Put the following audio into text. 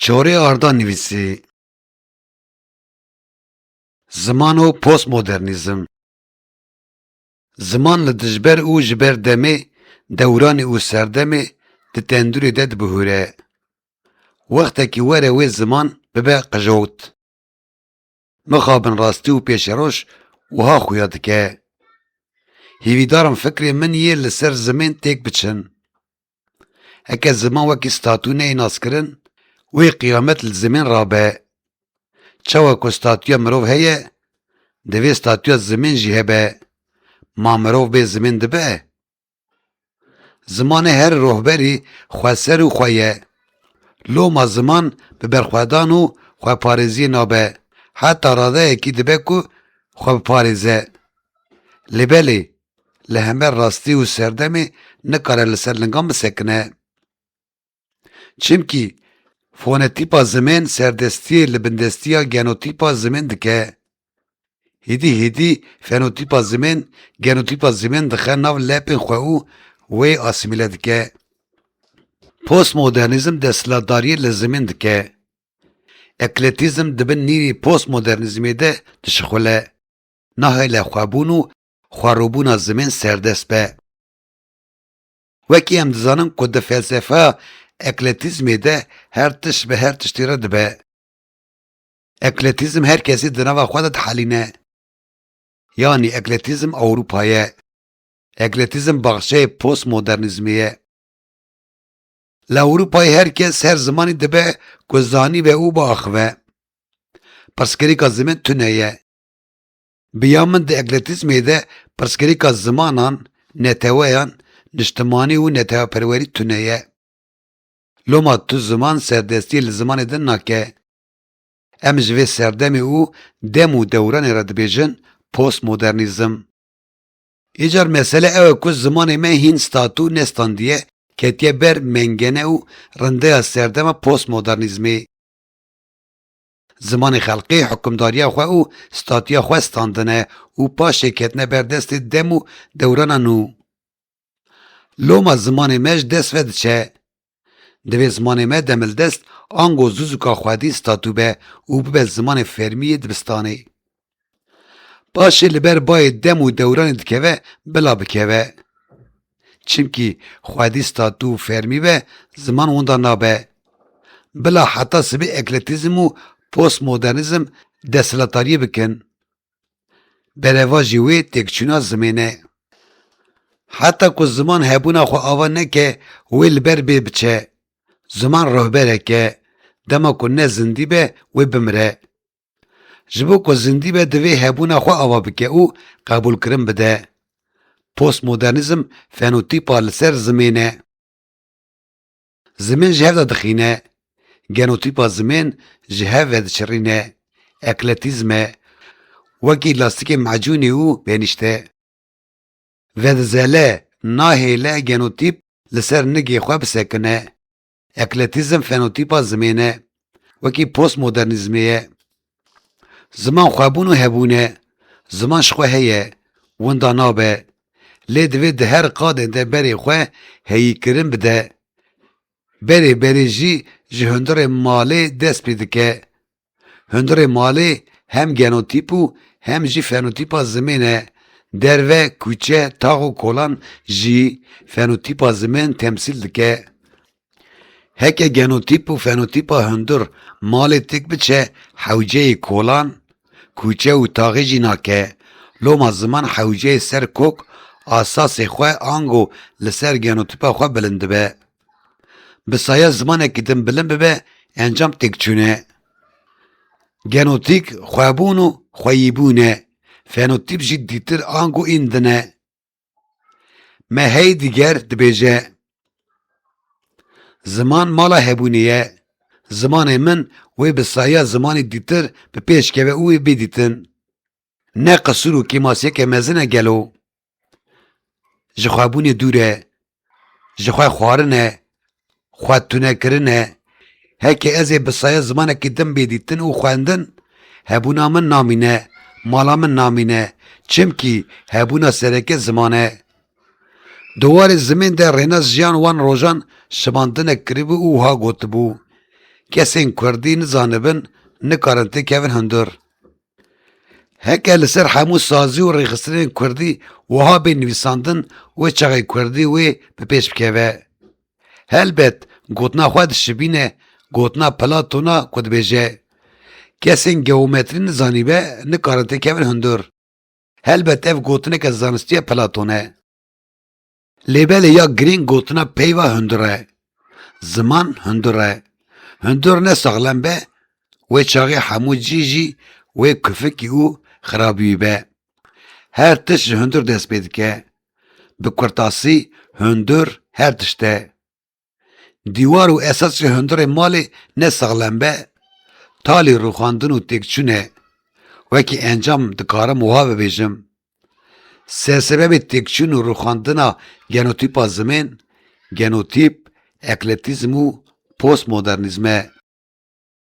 چاره آردا نویسی زمان و پست مدرنیزم زمان لدجبر او جبر دمه دوران او سردمه ده تندوری ده بهوره وقتا کی وره وی زمان ببه قجوت مخابن راستی و پیش روش و ها خویاد که هیویدارم فکری من یه لسر زمین تیک بچن اکا زمان وکی ستاتونه ایناس کرن وی قیامت لزمین رابه چاوه که ستاتویا مروف هیه دوی ستاتویا زمین جی هبه ما مروف به زمین دبه زمان هر روحبری خواسر و خویه لو ما زمان به برخوادان و خواه پارزی نابه حتی راده اکی دبه که خواه پارزه لبلی لهمه راستی و سردمی نکاره لسر لنگام بسکنه چیمکی فونتیپا زمین سردستی لبندستیا گنوتیپا زمین دکه هیدی فنوتیپا زمین گنوتیپا زمین دخه ناو لپین خواهو وی آسیمیله دکه پوست مدرنیزم دستلاداری لزمین دکه اکلتیزم دبن نیری پوست مدرنیزمی ده دشخوله نهی لخوابونو خواروبونا زمین سردست به وکی هم دزانم که ده فلسفه اکلتیزمی ده هر تش به هر تشتی رد به اکلتیزم هر کسی دنوا خودت حالینه یعنی اکلتیزم اوروپایه اکلتیزم بخشه پوست مدرنیزمیه لأوروپای هر کس هر زمانی دبه گزانی به او با اخوه پرسکری که زمین تونهیه بیامن ده اکلتیزمی ده پرسکری که زمانان نتویان نشتمانی و نتوه پروری تونهیه لوما تو زمان سردستی لزمان دن ناکه ام جوه سردمی او دم و دوران رد بیجن پوست مدرنیزم ایجار مسئله اوه که زمان من هین ستاتو نستاندیه کتیه بر منگنه و رنده سردم پوست مدرنیزمی زمان خلقی حکمداری خواه و ستاتیا خواه ستاندنه و پاشه کتنه بردست دم و دوران نو لوما زمان مج دست ود چه دوی زمان ما دمل دست آنگو زوزوکا خوادی ستاتو به او به زمان فرمی دبستانی باشه لبر باید دم و دوران دکوه بلا بکوه چیمکی خوادی ستاتو فرمی به زمان اوندا نابه بلا حتی سبی اکلتیزم و پوست مدرنیزم دستلاتاری بکن برواجی وی تکچونا زمینه حتی که زمان هبونا خو آوا نکه وی لبر بی بچه زمان رهبره که دما که نه زندی به وی بمره جبو که زندی به دوی هبونا خو آوا بکه او قبول کرم بده پوست مدرنیزم فنوتیپا لسر زمینه زمین جهو دا دخینه گنوتیپا زمین جهو دا چرینه اکلتیزمه وکی لاستیک معجونی او بینشته ود زله ناهیله گنوتیپ لسر نگی خواه بسکنه اکلتیزم فنوتیپا زمینه وکی پوست مدرنیزمیه زمان خوابونو هبونه زمان شخواه هیه وندا نابه لی دوی ده هر قاده ده بری خواه هیی کرن بده بری جی هندر مالی دست بیده که هندر مالی هم گنوتیپو هم جی فنوتیپا زمینه دروه کوچه تاغ و کولان جی فنوتیپا زمین تمثیل دکه هکه گنوتیپ و فنوتیپا هندر مالی تک بچه حوجه کولان کوچه و تاغی جی ناکه لوما زمان حوجه سر کوک اساس خواه آنگو لسر گنوتیپا خواه بلنده به بسایه زمان اکیدن بلند به انجام تک چونه گنوتیک خوابونو خویبونه فنوتیپ جی دیتر آنگو ایندنه مهی دیگر دبیجه زمان مالا هبونیه زمان من وی بسایه زمان دیتر به پیش که وی بیدیتن نه قصور و کماسیه که مزنه گلو جخوابونی دوره جخواه خوارنه خواتونه کرنه هکه ازی بسایه زمانه که دم بیدیتن و خواندن هبونا من نامینه مالا من نامینه چمکی هبونا سرکه زمانه دوار زمین در ریناز جیان وان روژان شماندنه کریبو اوها گوتبو Kesên Kurdî nizanibin, nikarin tê kevin hundir. Heke li ser hemû sazî û rêxistinên Kurdî wiha bê nivîsandin wê çaxê Kurdî wê bi pêş bikeve. Helbet gotina xwe dişibîne gotina Platona ku dibêje kesên geometrî nizanîbe nikarin tê kevin hundir. Helbet ev gotineke zanistî Platon e. Lêbelê ya girîng gotina peyva hundir e. Ziman hundir e. Hundir ne saxlem be wê çaxê hemû cî jî wê küfikî û xirabiyî be. Her tişt ji hundir dest pê dike. Bi kurtasî hundir her tişt e. Dîwar û esas ji hundirê malê ne saxlem be, talê rûxandin û têkçûn e. Wekî encam dikarim wiha bibêjim. Sersebebê têkçûn û rûxandina genotîpa zimên, genotîp, ekletîzm û postmodernîzm e.